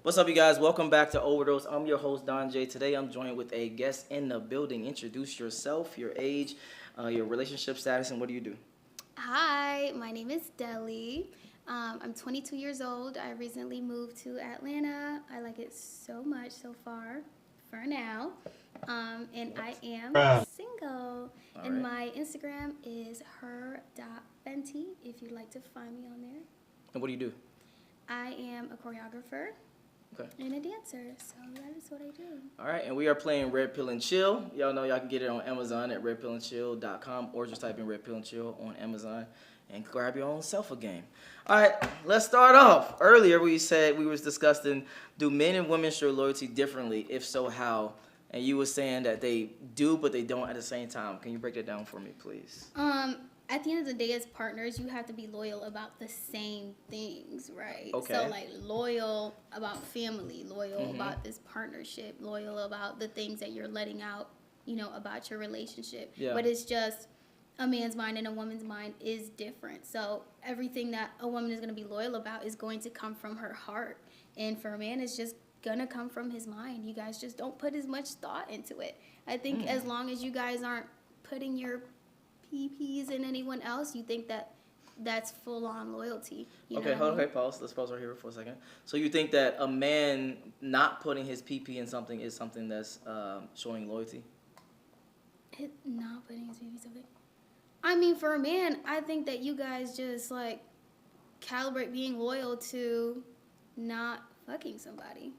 What's up, you guys? Welcome back to Overdose. I'm your host, Don J. Today, I'm joined with a guest in the building. Introduce yourself, your age, your relationship status, and what do you do? Hi, my name is Deli. I'm 22 years old. I recently moved to Atlanta. I like it so much so far, for now. And I am single. All And right. my Instagram is her.fenty if you'd like to find me on there. And what do you do? I am a choreographer Okay. and a dancer, so that is what I do. All right, and we are playing Red Pill and Chill. Y'all know y'all can get it on Amazon at redpillandchill.com or just type in Red Pill and Chill on Amazon and grab your own self a game. All right, let's start off. Earlier we said we was discussing, do men and women show loyalty differently? If so, how? And you were saying that they do, but they don't at the same time. Can you break that down for me, please? At the end of the day, as partners, you have to be loyal about the same things, right? Okay. So, like, loyal about family, loyal about this partnership, loyal about the things that you're letting out, about your relationship. Yeah. But it's just a man's mind and a woman's mind is different. So, everything that a woman is going to be loyal about is going to come from her heart. And for a man, it's just going to come from his mind. You guys just don't put as much thought into it. I think as long as you guys aren't putting your PPs in anyone else, you think that that's full-on loyalty. Okay, pause. Let's pause right here for a second. So you think that a man not putting his PP in something is something that's showing loyalty? Not putting his PP something. I mean, for a man, I think that you guys just, like, calibrate being loyal to not fucking somebody.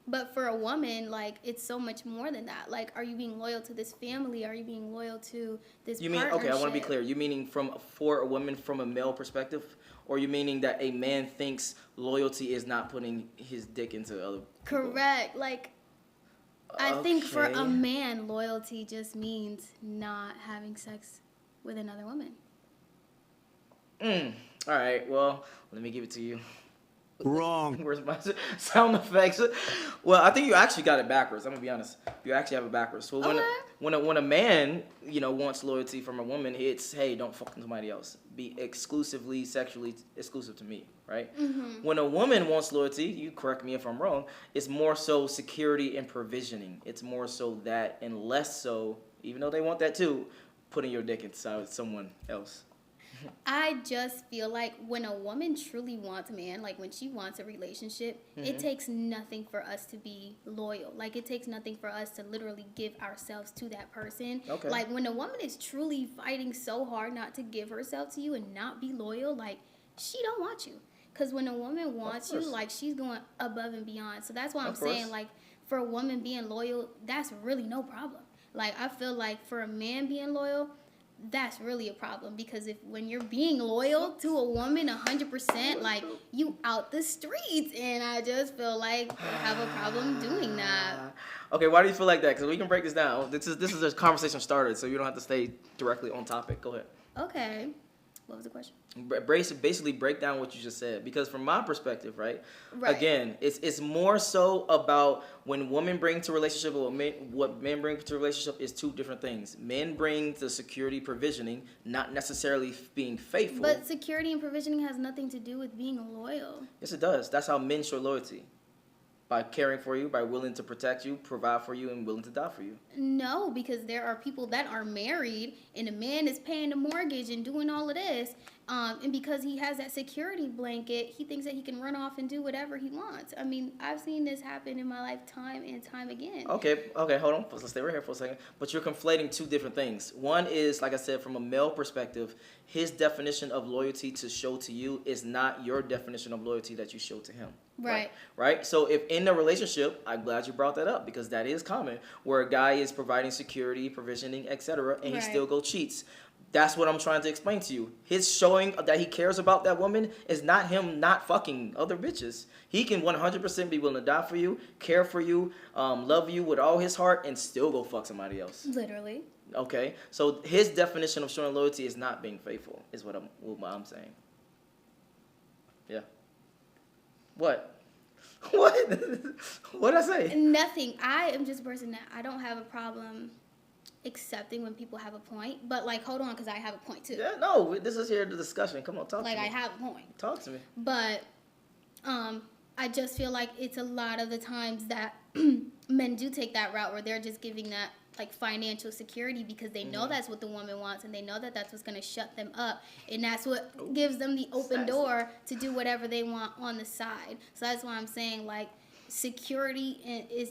But for a woman, like, it's so much more than that. Like, are you being loyal to this family? Are you being loyal to this partnership? Okay, I want to be clear. You meaning for a woman from a male perspective? Or you meaning that a man thinks loyalty is not putting his dick into other people? Correct. Like, I think for a man, loyalty just means not having sex with another woman. All right, well, let me give it to you. Wrong. Where's my sound effects? Well, I think you actually got it backwards. I'm gonna be honest. You actually have it backwards. So when a man, wants loyalty from a woman, it's, hey, don't fuck somebody else. Be exclusively sexually exclusive to me, right? Mm-hmm. When a woman wants loyalty, you correct me if I'm wrong, it's more so security and provisioning. It's more so that, and less so, even though they want that too, putting your dick inside someone else. I just feel like when a woman truly wants a man, like when she wants a relationship, it takes nothing for us to be loyal. Like, it takes nothing for us to literally give ourselves to that person. Okay. Like, when a woman is truly fighting so hard not to give herself to you and not be loyal, like, she don't want you. Because when a woman wants you, like, she's going above and beyond. So that's why I'm saying, like, for a woman being loyal, that's really no problem. Like, I feel like for a man being loyal, that's really a problem, because when you're being loyal to a woman 100%, like, you out the streets, and I just feel like you have a problem doing that. Okay, why do you feel like that? Because we can break this down. This is a conversation started, so you don't have to stay directly on topic. Go ahead. Okay. What was the question? Basically break down what you just said, because from my perspective, right? Right. Again, it's more so about when women bring to a relationship, or what men bring to a relationship is two different things. Men bring the security provisioning, not necessarily being faithful. But security and provisioning has nothing to do with being loyal. Yes, it does. That's how men show loyalty. By caring for you, by willing to protect you, provide for you, and willing to die for you. No, because there are people that are married, and a man is paying the mortgage and doing all of this, and because he has that security blanket, he thinks that he can run off and do whatever he wants. I mean, I've seen this happen in my life time and time again. Okay, hold on. Let's stay right here for a second. But you're conflating two different things. One is, like I said, from a male perspective, his definition of loyalty to show to you is not your definition of loyalty that you show to him. Right? So if in a relationship, I'm glad you brought that up, because that is common, where a guy is providing security, provisioning, etc., and he still go cheats. That's what I'm trying to explain to you. His showing that he cares about that woman is not him not fucking other bitches. He can 100% be willing to die for you, care for you, love you with all his heart, and still go fuck somebody else. Literally. Okay? So his definition of showing loyalty is not being faithful, is what I'm saying. Yeah. What? What? What'd I say? Nothing. I am just a person that I don't have a problem accepting when people have a point. But, like, hold on, because I have a point, too. Yeah, no, this is here the discussion. Come on, talk to me. Like, I have a point. Talk to me. But, I just feel like it's a lot of the times that men do take that route where they're just giving that like financial security because they know that's what the woman wants and they know that that's what's going to shut them up and that's what gives them the open door to do whatever they want on the side. So that's why I'm saying like security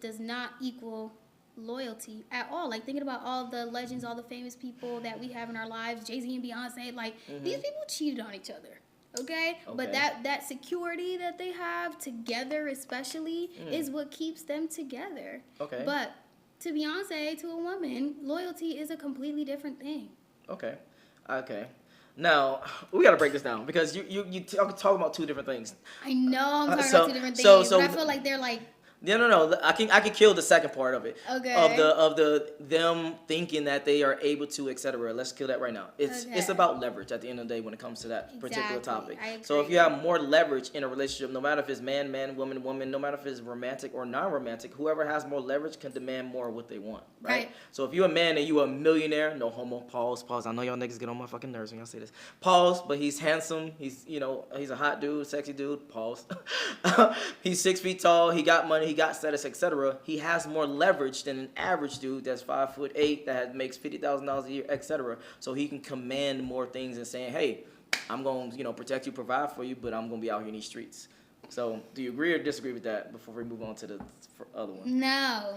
does not equal loyalty at all. Like thinking about all the legends, all the famous people that we have in our lives, Jay-Z and Beyonce, like these people cheated on each other. Okay? But that security that they have together especially is what keeps them together. Okay. But to Beyonce, to a woman, loyalty is a completely different thing. Okay. Now, we got to break this down because you talk about two different things. I know I'm talking about two different things, but I feel like they're like... No. I can kill the second part of it. Okay. Of the them thinking that they are able to, etc. Let's kill that right now. It's about leverage at the end of the day when it comes to that particular topic. So if you have more leverage in a relationship, no matter if it's man, woman, woman, no matter if it's romantic or non-romantic, whoever has more leverage can demand more of what they want. Right? So if you're a man and you're a millionaire, no homo, pause. I know y'all niggas get on my fucking nerves when y'all say this. Pause, but he's handsome. He's a hot dude, sexy dude. Pause. He's 6 feet tall. He got money. He got status, etc. He has more leverage than an average dude that's 5'8" that makes $50,000 a year, etc. So he can command more things and saying, "Hey, I'm going to protect you, provide for you, but I'm going to be out here in these streets." So, do you agree or disagree with that before we move on to the other one? No.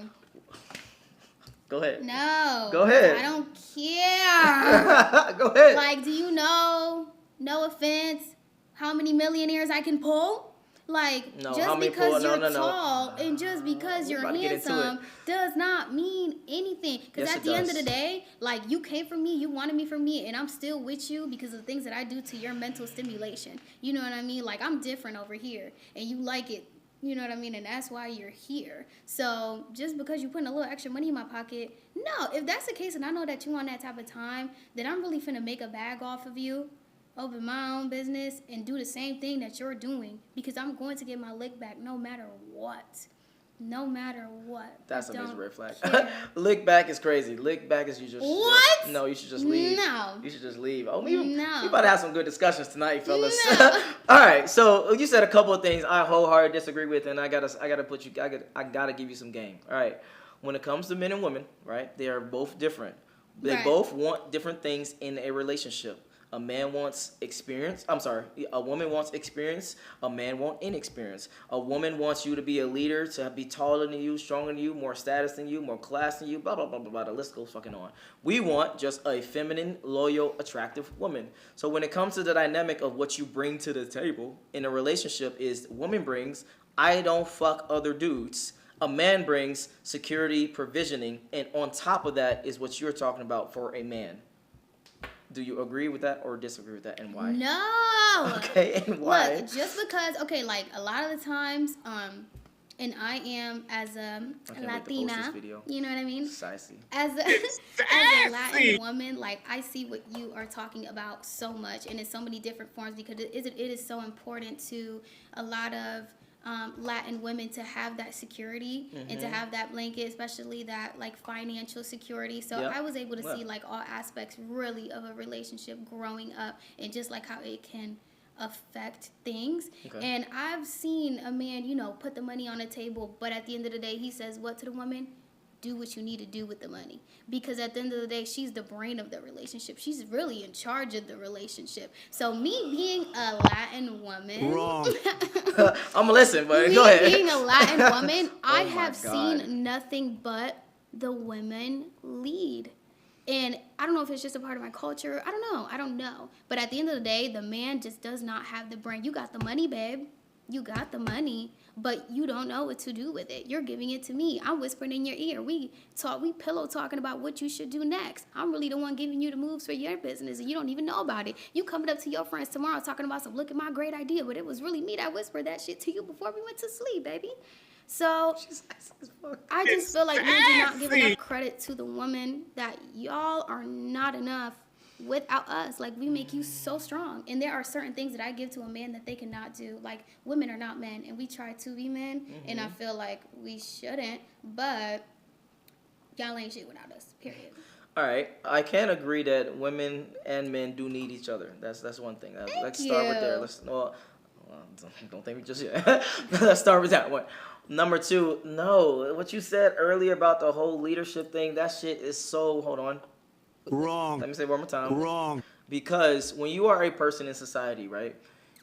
Go ahead. No. Go ahead. I don't care. Go ahead. Like, do you know? No offense. How many millionaires I can pull? Like, no, just because you're tall and just because you're handsome does not mean anything. Because at the end of the day, like, you came from me, you wanted me from me, and I'm still with you because of the things that I do to your mental stimulation. You know what I mean? Like, I'm different over here, and you like it. You know what I mean? And that's why you're here. So just because you're putting a little extra money in my pocket, no. If that's the case, and I know that you want that type of time, then I'm really finna make a bag off of you. Open my own business and do the same thing that you're doing because I'm going to get my lick back no matter what. No matter what. That's a major red flag. Lick back is crazy. Lick back is you just... What? No, you should just leave. No. You should just leave. Oh, we no. about to have some good discussions tonight, fellas. No. All right, so you said a couple of things I wholeheartedly disagree with, and I gotta give you some game. All right, when it comes to men and women, right, they are both different. They both want different things in a relationship. A man wants experience. A woman wants experience. A man wants inexperience. A woman wants you to be a leader, to be taller than you, stronger than you, more status than you, more class than you, blah, blah, blah, blah, blah. The list goes fucking on. We want just a feminine, loyal, attractive woman. So when it comes to the dynamic of what you bring to the table in a relationship is woman brings, I don't fuck other dudes. A man brings security, provisioning, and on top of that is what you're talking about for a man. Do you agree with that or disagree with that, and why? No. Okay, and why? Look, just because, okay, like a lot of the times, and I am as a Latina, you know what I mean? Precisely. As a Latin woman, like I see what you are talking about so much, and in so many different forms because it is so important to a lot of Latin women to have that security and to have that blanket, especially that like financial security. So I was able to see like all aspects really of a relationship growing up and just like how it can affect things. And I've seen a man, put the money on the table, but at the end of the day, he says what to the woman? Do what you need to do with the money. Because at the end of the day, she's the brain of the relationship. She's really in charge of the relationship. So me being a Latin woman... Wrong. I'm going to listen, but go ahead. Me being a Latin woman, I have seen nothing but the women lead. And I don't know if it's just a part of my culture. I don't know. But at the end of the day, the man just does not have the brain. You got the money, babe. You got the money, but you don't know what to do with it. You're giving it to me. I'm whispering in your ear. We pillow talking about what you should do next. I'm really the one giving you the moves for your business, and you don't even know about it. You coming up to your friends tomorrow talking about some, look at my great idea, but it was really me that whispered that shit to you before we went to sleep, baby. So I just feel like we do not give enough credit to the woman that y'all are not enough without us. Like, we make you so strong. And there are certain things that I give to a man that they cannot do. Like, women are not men, and we try to be men, and I feel like we shouldn't, but y'all ain't shit without us, period. All right. I can agree that women and men do need each other. That's one thing. Let's start with there. Don't think me just yet. Let's start with that one. Number 2, no. What you said earlier about the whole leadership thing, that shit is so, hold on. Wrong. Let me say it one more time. Wrong. Because when you are a person in society, right,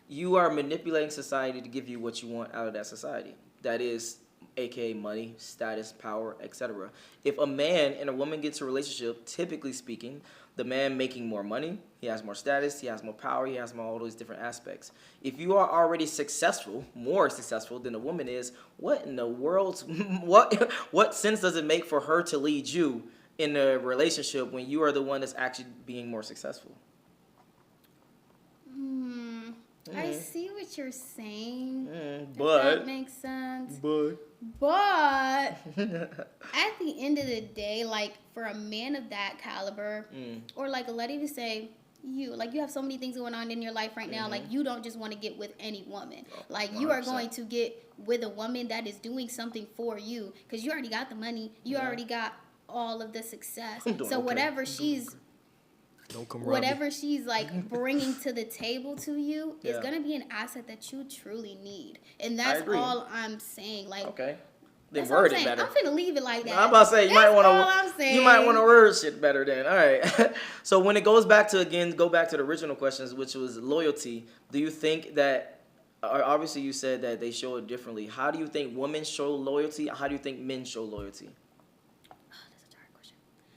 you are manipulating society to give you what you want out of that society. That is, aka money, status, power, etc. If a man and a woman get into a relationship, typically speaking, the man making more money, he has more status, he has more power, he has more all those different aspects. If you are already successful, more successful than a woman is, what in the world, what sense does it make for her to lead you in a relationship when you are the one that's actually being more successful? I see what you're saying. But that makes sense. But at the end of the day, like for a man of that caliber, or like let even say you have so many things going on in your life right now. Like you don't just want to get with any woman. Like you are going to get with a woman that is doing something for you because you already got the money. You already got all of the success. So whatever she's like bringing to the table to you is gonna be an asset that you truly need, and that's all I'm saying. Like, okay, then word it better. I'm finna leave it like that. I'm about to say you might want to word shit better. Then all right. So when it goes back to go back to the original questions, which was loyalty. Do you think that? Obviously, you said that they show it differently. How do you think women show loyalty? How do you think men show loyalty?